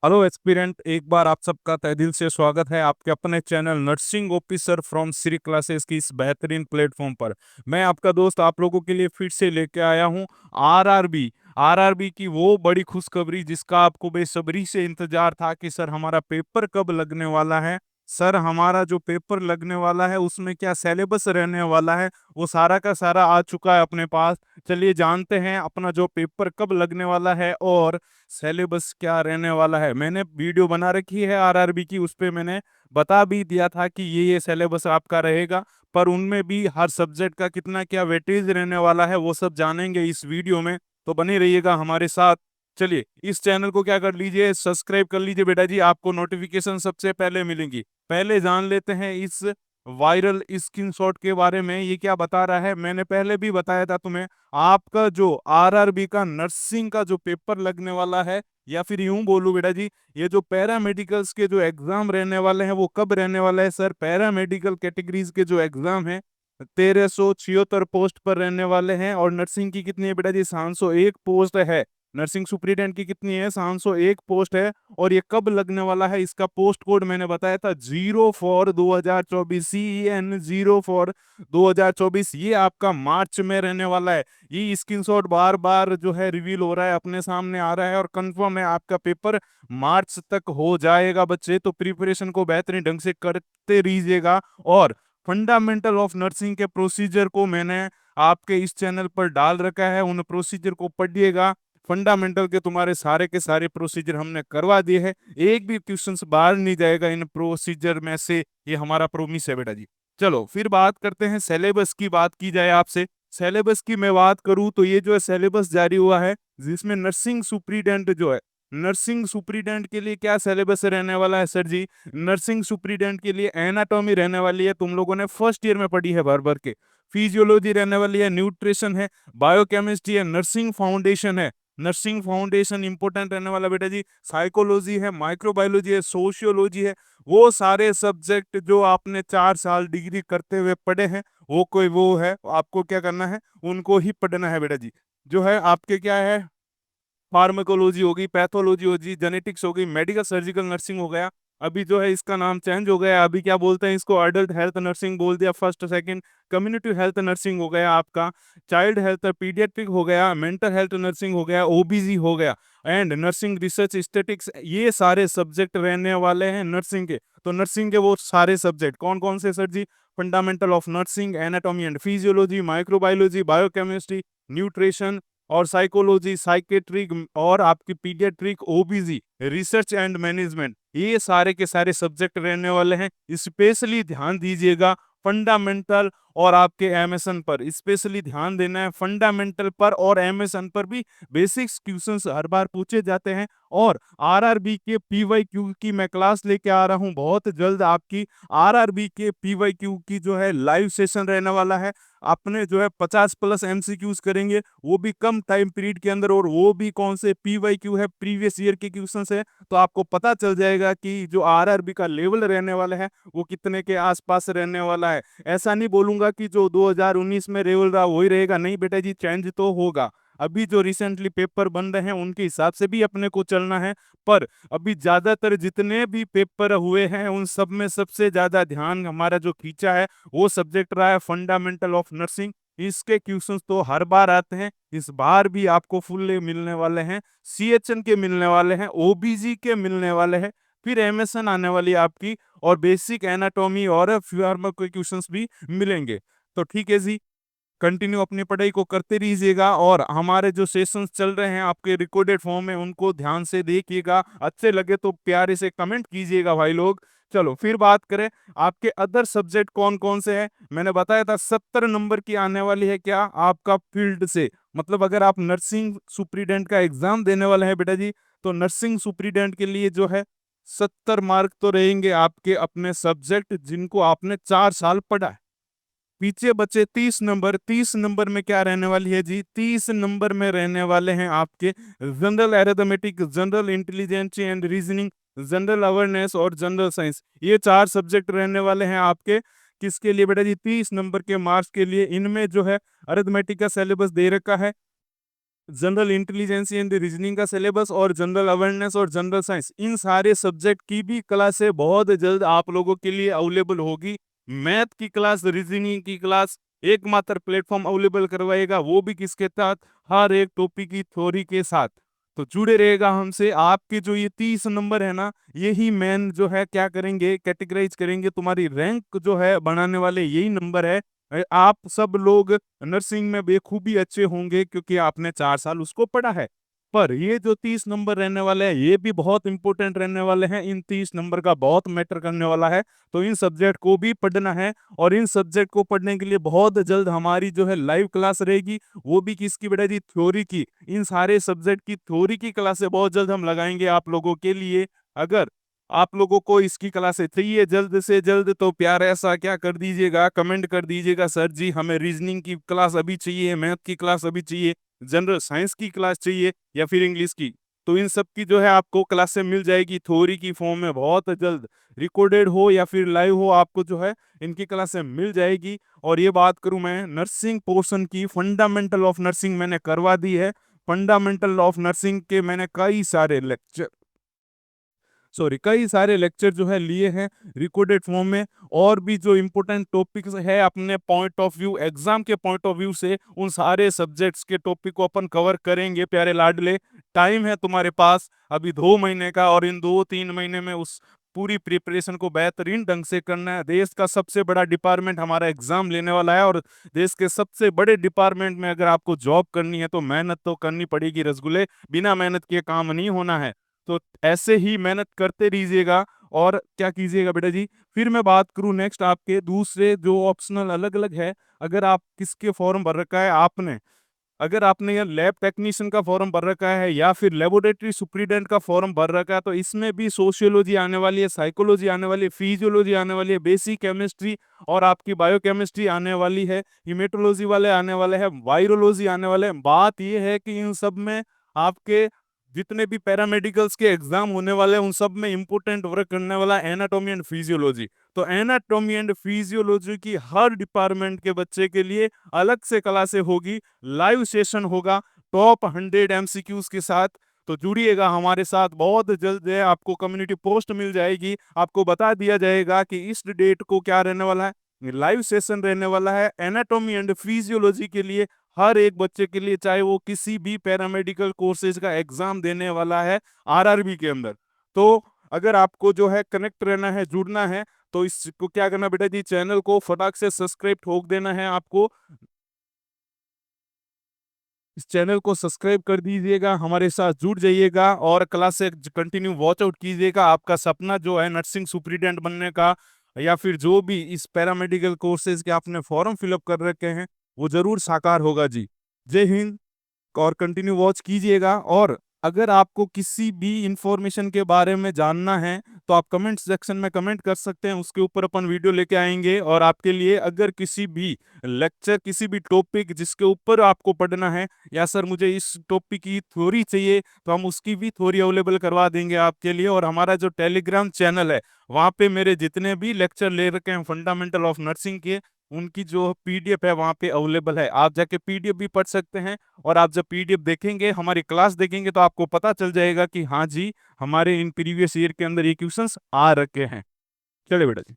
Hello aspirant, एक बार आप सबका तहे दिल से स्वागत है आपके अपने channel nursing officer from Shri classes की इस बेहतरीन प्लेटफॉर्म पर। मैं आपका दोस्त आप लोगों के लिए फिर से लेके आया हूँ आरआरबी। आरआरबी की वो बड़ी खुशखबरी जिसका आपको बेसब्री से इंतजार था कि सर हमारा पेपर कब लगने वाला है। सर हमारा जो पेपर लगने वाला है उसमें क्या सिलेबस रहने वाला है, वो सारा का सारा आ चुका है अपने पास। चलिए जानते हैं अपना जो पेपर कब लगने वाला है और सिलेबस क्या रहने वाला है। मैंने वीडियो बना रखी है आरआरबी की, उस पे मैंने बता भी दिया था कि ये सिलेबस आपका रहेगा, पर उनमें भी हर सब्जेक्ट का कितना क्या वेटेज रहने वाला है वो सब जानेंगे इस वीडियो में। तो बने रहिएगा हमारे साथ। चलिए इस चैनल को क्या कर लीजिए, सब्सक्राइब कर लीजिए बेटा जी, आपको नोटिफिकेशन सबसे पहले मिलेंगी। पहले जान लेते हैं इस वायरल स्क्रीनशॉट के बारे में। ये क्या बता रहा है, मैंने पहले भी बताया था तुम्हें। आपका जो आरआरबी का नर्सिंग का जो पेपर लगने वाला है, या फिर यूं बोलूं बेटा जी, ये जो पैरामेडिकल्स के जो एग्जाम रहने वाले हैं वो कब रहने वाला है सर। पैरामेडिकल कैटेगरीज के जो एग्जाम है 1376 पोस्ट पर रहने वाले हैं। और नर्सिंग की कितनी है बेटा जी, 701 पोस्ट है। नर्सिंग सुपरिटेंडेंट की कितनी है, 701 पोस्ट है। और ये कब लगने वाला है, इसका पोस्ट कोड मैंने बताया था 0 फॉर 2024, CEN 0 फॉर 2024। ये आपका मार्च में रहने वाला है। ये स्क्रीनशॉट बार बार जो है रिवील हो रहा है, अपने सामने आ रहा है, और कंफर्म है आपका पेपर मार्च तक हो जाएगा बच्चे। तो प्रिपरेशन को बेहतरीन ढंग से करते रहिएगा। और फंडामेंटल ऑफ नर्सिंग के प्रोसीजर को मैंने आपके इस चैनल पर डाल रखा है, उन प्रोसीजर को पढ़िएगा। फंडामेंटल के तुम्हारे सारे के सारे प्रोसीजर हमने करवा दिए हैं, एक भी क्वेश्चंस बाहर नहीं जाएगा इन प्रोसीजर में से, ये हमारा प्रोमिस है बेटा जी। चलो फिर बात करते हैं सिलेबस की। बात की जाए आपसे सिलेबस की, मैं बात करूं तो ये जो है सिलेबस जारी हुआ है जिसमें नर्सिंग सुपरिटेंडेंट जो है, नर्सिंग सुपरिटेंडेंट के लिए क्या सिलेबस रहने वाला है सर जी। नर्सिंग सुपरिटेंडेंट के लिए एनाटॉमी रहने वाली है, तुम लोगों ने फर्स्ट ईयर में पढ़ी है भर भर के। फिजियोलॉजी रहने वाली है, न्यूट्रिशन है, बायोकेमिस्ट्री है, नर्सिंग फाउंडेशन है। नर्सिंग फाउंडेशन इंपॉर्टेंट रहने वाला बेटा जी। साइकोलॉजी है, माइक्रोबायोलॉजी है, सोशियोलॉजी है। वो सारे सब्जेक्ट जो आपने 4 साल डिग्री करते हुए पढ़े हैं, वो कोई वो है, आपको क्या करना है, उनको ही पढ़ना है बेटा जी। जो है आपके क्या है, फार्माकोलॉजी होगी, पैथोलॉजी होगी, जेनेटिक्स होगी, मेडिकल सर्जिकल नर्सिंग हो गया। अभी जो है इसका नाम चेंज हो गया, अभी क्या बोलते हैं इसको, अडल्ट हेल्थ नर्सिंग बोल दिया first second. Community health nursing हो गया आपका, चाइल्ड हेल्थ पीडियाट्रिक हो गया, मेंटल हेल्थ नर्सिंग हो गया, ओबीजी हो गया, एंड नर्सिंग रिसर्च स्टेटिक्स। ये सारे सब्जेक्ट रहने वाले हैं नर्सिंग के। तो नर्सिंग के वो सारे सब्जेक्ट कौन कौन से sir ji, fundamental of nursing, anatomy and physiology, microbiology, biochemistry, nutrition और साइकोलॉजी, साइकेट्रिक और आपकी paediatric, OBG, research and management, ये सारे के सारे सब्जेक्ट रहने वाले हैं। स्पेशली ध्यान दीजिएगा फंडामेंटल और आपके एमएसएन पर, स्पेशली ध्यान देना है फंडामेंटल पर और एमएसएन पर भी बेसिक्स क्वेश्चंस हर बार पूछे जाते हैं। और आरआरबी के पीवाईक्यू की मैं क्लास लेके आ रहा हूं बहुत जल्द। आपकी आरआरबी के पीवाईक्यू की जो है लाइव सेशन रहने वाला है। अपने जो है 50+ एमसीक्यूज करेंगे, वो भी कम टाइम पीरियड के अंदर, और वो भी कौन से पीवाईक्यू है, प्रीवियस ईयर के क्वेश्चन है। तो आपको पता चल जाएगा कि जो आरआरबी का लेवल रहने वाला है वो कितने के आसपास रहने वाला है। ऐसा नहीं बोलूंगा कि जो 2019 में लेवल रहा वही रहेगा, नहीं बेटा जी, चेंज तो होगा। अभी जो रिसेंटली पेपर बन रहे हैं उनके हिसाब से भी अपने को चलना है। पर अभी ज्यादातर जितने भी पेपर हुए हैं उन सब में सबसे ज्यादा ध्यान हमारा जो खींचा है वो सब्जेक्ट रहा है फंडामेंटल ऑफ नर्सिंग। इसके क्वेश्चंस तो हर बार आते हैं, इस बार भी आपको फुल मिलने वाले हैं, सीएचएन के मिलने वाले हैं, ओबीजी के मिलने वाले हैं, फिर एमएसएन आने वाली है आपकी, और बेसिक एनाटॉमी और फार्मा के क्वेश्चंस भी मिलेंगे। तो ठीक है जी, कंटिन्यू अपनी पढ़ाई को करते रहिएगा। और हमारे जो सेशंस चल रहे हैं आपके रिकॉर्डेड फॉर्म में, उनको ध्यान से देखिएगा, अच्छे लगे तो प्यारे से कमेंट कीजिएगा भाई लोग। चलो फिर बात करें आपके अदर सब्जेक्ट कौन कौन से हैं। मैंने बताया था 70 नंबर की आने वाली है क्या आपका फील्ड से, मतलब अगर आप नर्सिंग सुपरिटेंडेंट का एग्जाम देने वाले हैं बेटा जी, तो नर्सिंग सुपरिटेंडेंट के लिए जो है 70 मार्क तो रहेंगे आपके अपने सब्जेक्ट जिनको आपने 4 साल पढ़ा है। पीछे बचे 30 नंबर। 30 नंबर में क्या रहने वाली है जी, 30 नंबर में रहने वाले हैं आपके general arithmetic, general intelligence and reasoning, general awareness और जनरल साइंस। ये 4 सब्जेक्ट रहने वाले हैं आपके किसके लिए बेटा जी, 30 नंबर के मार्क्स के लिए। इनमें जो है अरिथमेटिक का सिलेबस दे रखा है, जनरल इंटेलिजेंस एंड रीजनिंग का सिलेबस और जनरल अवेयरनेस और जनरल साइंस, इन सारे सब्जेक्ट की भी क्लासें बहुत जल्द आप लोगों के लिए अवेलेबल होगी। मैथ की क्लास, रीजनिंग की क्लास एकमात्र प्लेटफॉर्म अवेलेबल करवाएगा, वो भी किसके साथ, हर एक टॉपिक की थ्योरी के साथ। तो जुड़े रहेगा हमसे। आपके जो ये 30 नंबर है ना, यही मेन जो है क्या करेंगे, कैटेगराइज करेंगे, तुम्हारी रैंक जो है बढ़ाने वाले यही नंबर है। आप सब लोग नर्सिंग में बेखूबी अच्छे होंगे क्योंकि आपने 4 साल उसको पढ़ा है। पर ये जो 30 नंबर रहने वाले हैं, ये भी बहुत इंपॉर्टेंट रहने वाले हैं। इन 30 नंबर का बहुत मैटर करने वाला है। तो इन सब्जेक्ट को भी पढ़ना है, और इन सब्जेक्ट को पढ़ने के लिए बहुत जल्द हमारी जो है लाइव क्लास रहेगी। वो भी किसकी बेटा जी, थ्योरी की। इन सारे सब्जेक्ट की थ्योरी की क्लासें बहुत जल्द हम लगाएंगे आप लोगों के लिए। अगर आप लोगों को इसकी क्लासें चाहिए जल्द से जल्द, तो प्यार ऐसा क्या कर दीजिएगा, कमेंट कर दीजिएगा, सर जी हमें रीजनिंग की क्लास अभी चाहिए, मैथ की क्लास अभी चाहिए, जनरल साइंस की क्लास चाहिए, या फिर इंग्लिश की। तो इन सब की जो है आपको क्लासें मिल जाएगी थ्योरी की फॉर्म में बहुत जल्द। रिकॉर्डेड हो या फिर लाइव हो, आपको जो है इनकी क्लासें मिल जाएगी। और ये बात करूं मैं नर्सिंग पोर्शन की, फंडामेंटल ऑफ नर्सिंग मैंने करवा दी है। फंडामेंटल ऑफ नर्सिंग के मैंने कई सारे लेक्चर जो है लिए हैं रिकॉर्डेड फॉर्म में। और भी जो इम्पोर्टेंट टॉपिक्स है अपने पॉइंट ऑफ व्यू, एग्जाम के पॉइंट ऑफ व्यू से, उन सारे सब्जेक्ट्स के टॉपिक को अपन कवर करेंगे प्यारे लाडले। टाइम है तुम्हारे पास अभी 2 महीने का, और इन 2-3 महीने में उस पूरी प्रिपरेशन को बेहतरीन ढंग से करना है। देश का सबसे बड़ा डिपार्टमेंट हमारा एग्जाम लेने वाला है, और देश के सबसे बड़े डिपार्टमेंट में अगर आपको जॉब करनी है तो मेहनत तो करनी पड़ेगी रसगुल्ले, बिना मेहनत के काम नहीं होना है। तो ऐसे ही मेहनत करते रहिएगा। और क्या कीजिएगा बेटा जी, फिर मैं बात करूं नेक्स्ट आपके दूसरे जो ऑप्शनल अलग अलग है। अगर आप किसके फॉर्म भर रखा है आपने, अगर आपने ये लैब टेक्नीशियन का फॉर्म भर रखा है या फिर लेबोरेटरी सुप्रीडेंट का फॉर्म भर रखा है, तो इसमें भी सोशियोलॉजी आने वाली है, साइकोलॉजी आने वाली है, फिजियोलॉजी आने वाली है, बेसिक केमिस्ट्री और आपकी बायोकेमिस्ट्री आने वाली है, हिमेटोलॉजी वाले आने वाले हैं, वायरोलॉजी आने वाले हैं। बात यह है कि इन सब में आपके जितने भी पैरामेडिकल्स के एग्जाम होने वाले हैं, उन सब में इंपॉर्टेंट वर्क करने वाला एनाटॉमी एंड फिजियोलॉजी। तो एनाटॉमी एंड फिजियोलॉजी की हर डिपार्टमेंट के बच्चे के लिए अलग से क्लासे होगी, लाइव सेशन होगा टॉप 100 एमसीक्यूज के साथ। तो जुड़िएगा हमारे साथ, बहुत जल्द है आपको कम्युनिटी पोस्ट मिल जाएगी, आपको बता दिया जाएगा कि इस डेट को क्या रहने वाला है, लाइव सेशन रहने वाला है एनाटॉमी एंड फिजियोलॉजी के लिए, हर एक बच्चे के लिए, चाहे वो किसी भी पैरामेडिकल कोर्सेज का एग्जाम देने वाला है आरआरबी के अंदर। तो अगर आपको जो है कनेक्ट रहना है, जुड़ना है, तो इसको क्या करना बेटा जी, चैनल को फटाक से सब्सक्राइब ठोक देना है आपको। इस चैनल को सब्सक्राइब कर दीजिएगा, हमारे साथ जुड़ जाइएगा और क्लास से कंटिन्यू वॉच आउट कीजिएगा। आपका सपना जो है नर्सिंग सुप्रीडेंट बनने का, या फिर जो भी इस पैरामेडिकल कोर्सेज के आपने फॉर्म फिलअप कर रखे हैं, वो जरूर साकार होगा जी। जय हिंद। और कंटिन्यू वॉच कीजिएगा। और अगर आपको किसी भी इंफॉर्मेशन के बारे में जानना है तो आप कमेंट सेक्शन में कमेंट कर सकते हैं, उसके ऊपर अपन वीडियो लेके आएंगे। और आपके लिए अगर किसी भी लेक्चर, किसी भी टॉपिक जिसके ऊपर आपको पढ़ना है, या सर मुझे इस टॉपिक की थ्योरी चाहिए, तो हम उसकी भी थ्योरी अवेलेबल करवा देंगे आपके लिए। और हमारा जो टेलीग्राम चैनल है, वहाँ पे मेरे जितने भी लेक्चर ले रखे हैं फंडामेंटल ऑफ नर्सिंग के, उनकी जो पीडीएफ है वहाँ पे अवेलेबल है, आप जाके पीडीएफ भी पढ़ सकते हैं। और आप जब पीडीएफ देखेंगे, हमारी क्लास देखेंगे, तो आपको पता चल जाएगा कि हाँ जी, हमारे इन प्रीवियस ईयर के अंदर ये क्वेश्चंस आ रखे हैं। चलिए बेटा जी।